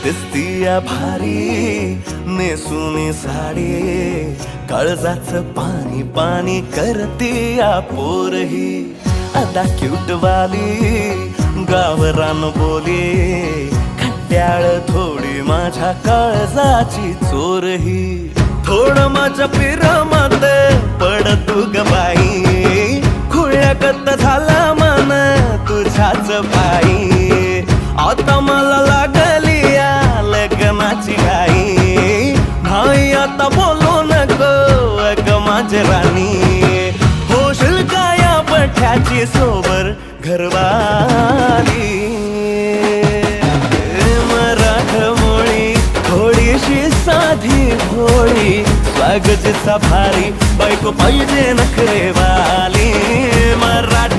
दिसतीया भारी नेसूनी साडी, काळजाचं पाणी पाणी करतीया पोरही. अदा क्यूट वाली गावरान बोली, खट्याळ थोडी माझ्या काळजाची चोरही. थोडं माझ्या पिरामध्ये पड तू ग बाई, खुळ्यागत झाला मन तुझ्याच पायी. आता मला लागली या लग्नाची घाई, नाही आता बोलू नको अग माझी राणी. होशील का या पठ्याची सोबर घरवाली. मराठमोळी थोडीशी साधी भोळी, स्वागतीचा भारी बायको पाहिजे नखरेवाली. मराठी